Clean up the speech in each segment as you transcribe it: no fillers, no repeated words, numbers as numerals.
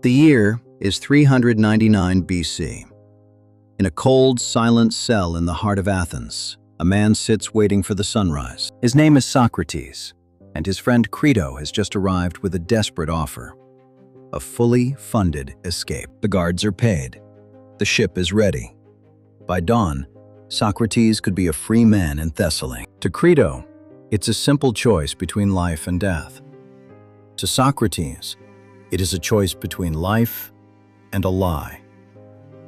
The year is 399 BC. In a cold, silent cell in the heart of Athens, a man sits waiting for the sunrise. His name is Socrates, and his friend Crito has just arrived with a desperate offer: a fully funded escape. The guards are paid. The ship is ready. By dawn, Socrates could be a free man in Thessaly. To Crito, it's a simple choice between life and death. To Socrates, it is a choice between life and a lie.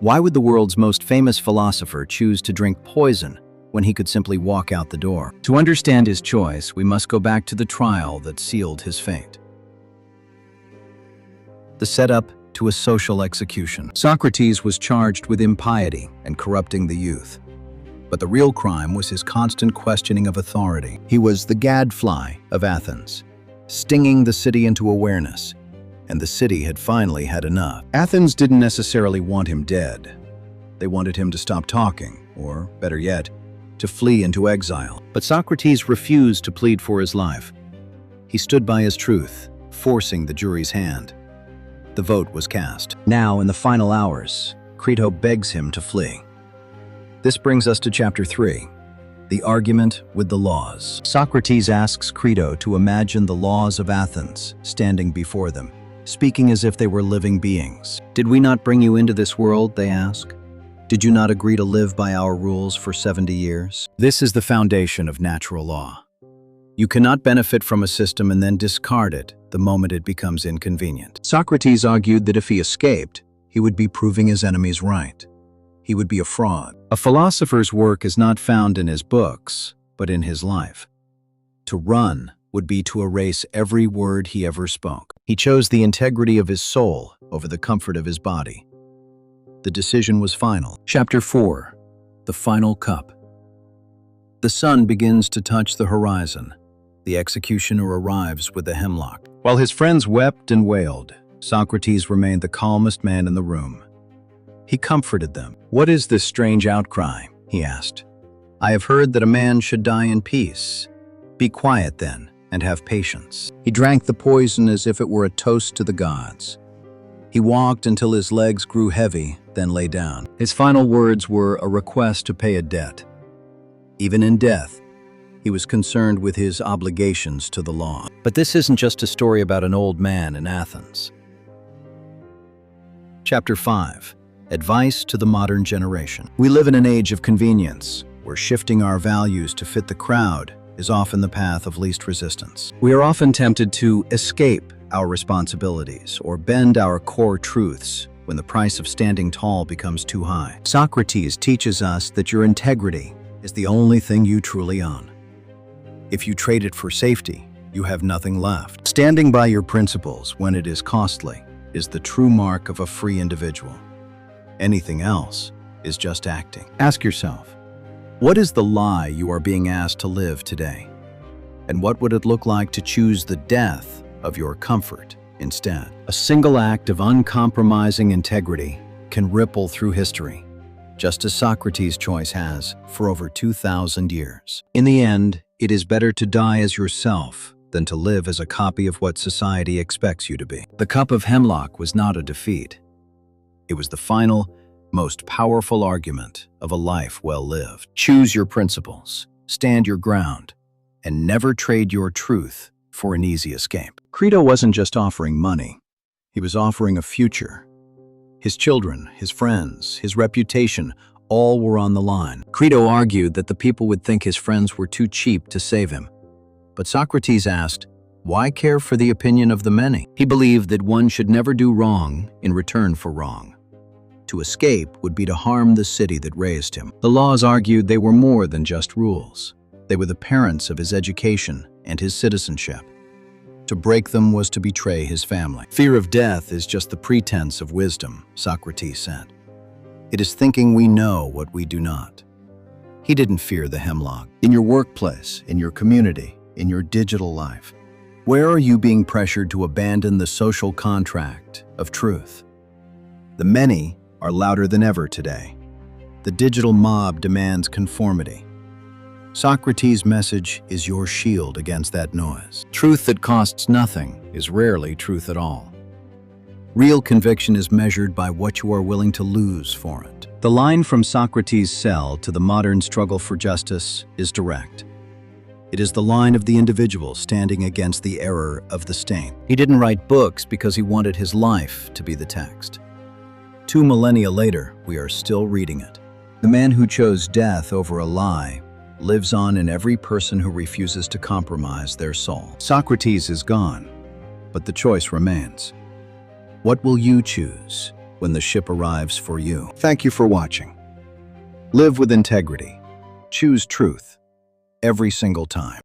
Why would the world's most famous philosopher choose to drink poison when he could simply walk out the door? To understand his choice, we must go back to the trial that sealed his fate. The setup to a social execution. Socrates was charged with impiety and corrupting the youth. But the real crime was his constant questioning of authority. He was the gadfly of Athens, stinging the city into awareness, and the city had finally had enough. Athens didn't necessarily want him dead. They wanted him to stop talking, or, better yet, to flee into exile. But Socrates refused to plead for his life. He stood by his truth, forcing the jury's hand. The vote was cast. Now, in the final hours, Crito begs him to flee. This brings us to chapter 3. The argument with the laws. Socrates asks Crito to imagine the laws of Athens standing before them, speaking as if they were living beings. Did we not bring you into this world, they ask? Did you not agree to live by our rules for 70 years? This is the foundation of natural law. You cannot benefit from a system and then discard it the moment it becomes inconvenient. Socrates argued that if he escaped, he would be proving his enemies right. He would be a fraud. A philosopher's work is not found in his books, but in his life. To run would be to erase every word he ever spoke. He chose the integrity of his soul over the comfort of his body. The decision was final. Chapter 4. The Final Cup. The sun begins to touch the horizon. The executioner arrives with the hemlock. While his friends wept and wailed, Socrates remained the calmest man in the room. He comforted them. "What is this strange outcry?" he asked. "I have heard that a man should die in peace. Be quiet then, and have patience." He drank the poison as if it were a toast to the gods. He walked until his legs grew heavy, then lay down. His final words were a request to pay a debt. Even in death, he was concerned with his obligations to the law. But this isn't just a story about an old man in Athens. Chapter 5. Advice to the modern generation. We live in an age of convenience, where shifting our values to fit the crowd is often the path of least resistance. We are often tempted to escape our responsibilities or bend our core truths when the price of standing tall becomes too high. Socrates teaches us that your integrity is the only thing you truly own. If you trade it for safety, you have nothing left. Standing by your principles when it is costly is the true mark of a free individual. Anything else is just acting. Ask yourself, what is the lie you are being asked to live today? And what would it look like to choose the death of your comfort instead? A single act of uncompromising integrity can ripple through history, just as Socrates' choice has for over 2,000 years. In the end, it is better to die as yourself than to live as a copy of what society expects you to be. The cup of hemlock was not a defeat. It was the final, most powerful argument of a life well lived. Choose your principles, stand your ground, and never trade your truth for an easy escape. Crito wasn't just offering money. He was offering a future. His children, his friends, his reputation, all were on the line. Crito argued that the people would think his friends were too cheap to save him. But Socrates asked, why care for the opinion of the many? He believed that one should never do wrong in return for wrong. To escape would be to harm the city that raised him. The laws argued they were more than just rules. They were the parents of his education and his citizenship. To break them was to betray his family. Fear of death is just the pretense of wisdom, Socrates said. It is thinking we know what we do not. He didn't fear the hemlock. In your workplace, in your community, in your digital life, where are you being pressured to abandon the social contract of truth? The many are louder than ever today. The digital mob demands conformity. Socrates' message is your shield against that noise. Truth that costs nothing is rarely truth at all. Real conviction is measured by what you are willing to lose for it. The line from Socrates' cell to the modern struggle for justice is direct. It is the line of the individual standing against the error of the state. He didn't write books because he wanted his life to be the text. 2 millennia later, we are still reading it. The man who chose death over a lie lives on in every person who refuses to compromise their soul. Socrates is gone, but the choice remains. What will you choose when the ship arrives for you? Thank you for watching. Live with integrity. Choose truth every single time.